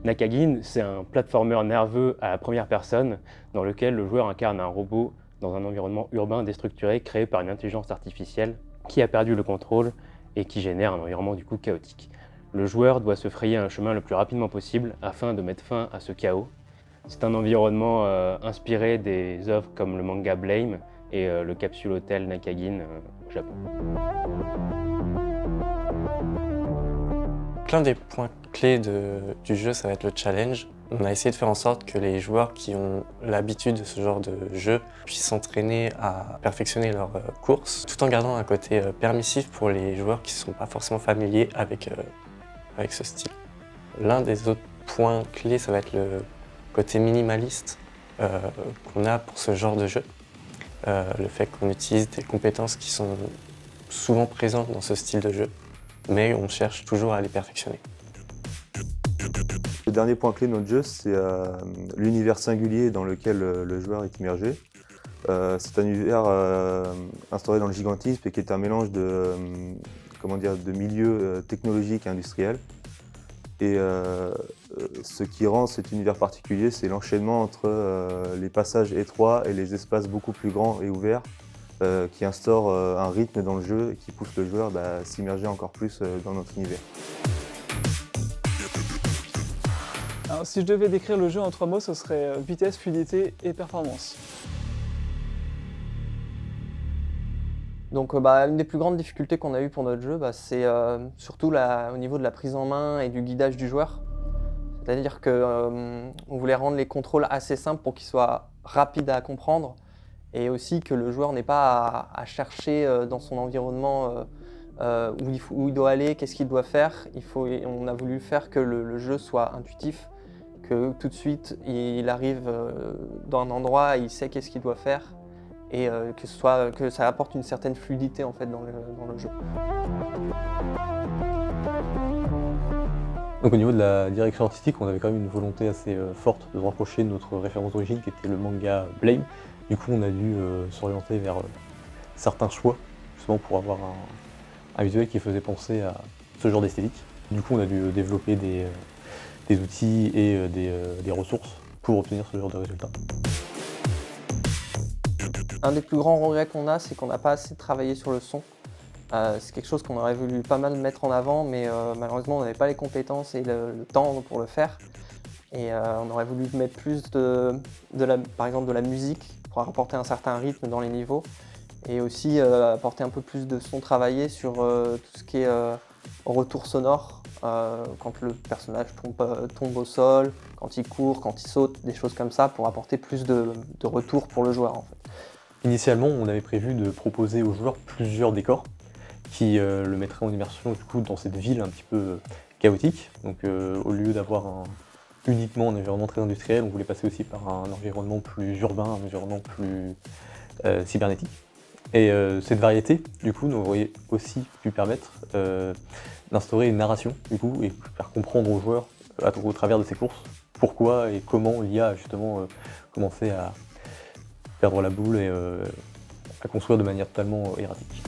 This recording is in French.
Nakagin, c'est un platformer nerveux à la première personne dans lequel le joueur incarne un robot dans un environnement urbain déstructuré créé par une intelligence artificielle qui a perdu le contrôle et qui génère un environnement du coup chaotique. Le joueur doit se frayer un chemin le plus rapidement possible afin de mettre fin à ce chaos. C'est un environnement inspiré des œuvres comme le manga Blame et le capsule hôtel Nakagin au Japon. L'un des points clés du jeu, ça va être le challenge. On a essayé de faire en sorte que les joueurs qui ont l'habitude de ce genre de jeu puissent s'entraîner à perfectionner leurs courses, tout en gardant un côté permissif pour les joueurs qui ne sont pas forcément familiers avec ce style. L'un des autres points clés, ça va être le côté minimaliste qu'on a pour ce genre de jeu. Le fait qu'on utilise des compétences qui sont souvent présentes dans ce style de jeu, mais on cherche toujours à les perfectionner. Le dernier point clé de notre jeu, c'est l'univers singulier dans lequel le joueur est immergé. C'est un univers instauré dans le gigantisme et qui est un mélange de milieux technologiques et industriels. Et ce qui rend cet univers particulier, c'est l'enchaînement entre les passages étroits et les espaces beaucoup plus grands et ouverts qui instaurent un rythme dans le jeu et qui pousse le joueur à s'immerger encore plus dans notre univers. Alors, si je devais décrire le jeu en 3 mots, ce serait vitesse, fluidité et performance. Donc une des plus grandes difficultés qu'on a eues pour notre jeu, c'est surtout au niveau de la prise en main et du guidage du joueur. C'est-à-dire qu'on voulait rendre les contrôles assez simples pour qu'ils soient rapides à comprendre et aussi que le joueur n'ait pas à chercher dans son environnement où il doit aller, qu'est-ce qu'il doit faire. On a voulu faire que le jeu soit intuitif, que tout de suite il arrive dans un endroit, il sait qu'est-ce qu'il doit faire et que ça apporte une certaine fluidité en fait dans le jeu. Donc au niveau de la direction artistique, on avait quand même une volonté assez forte de se rapprocher de notre référence d'origine qui était le manga Blame. Du coup on a dû s'orienter vers certains choix, justement pour avoir un visuel qui faisait penser à ce genre d'esthétique. Du coup on a dû développer des outils et des ressources pour obtenir ce genre de résultats. Un des plus grands regrets qu'on a, c'est qu'on n'a pas assez travaillé sur le son. C'est quelque chose qu'on aurait voulu pas mal mettre en avant, mais malheureusement on n'avait pas les compétences et le temps pour le faire. Et on aurait voulu mettre plus par exemple de la musique pour apporter un certain rythme dans les niveaux et aussi apporter un peu plus de son travaillé sur tout ce qui est retour sonore, quand le personnage tombe au sol, quand il court, quand il saute, des choses comme ça pour apporter plus de retour pour le joueur en fait. Initialement, on avait prévu de proposer aux joueurs plusieurs décors qui le mettraient en immersion du coup, dans cette ville un petit peu chaotique. Donc au lieu d'avoir uniquement un environnement très industriel, on voulait passer aussi par un environnement plus urbain, un environnement plus cybernétique. Et cette variété, du coup, nous aurait aussi pu permettre d'instaurer une narration, du coup, et faire comprendre aux joueurs, au travers de ces courses, pourquoi et comment l'IA a justement commencé à perdre la boule et à construire de manière totalement erratique.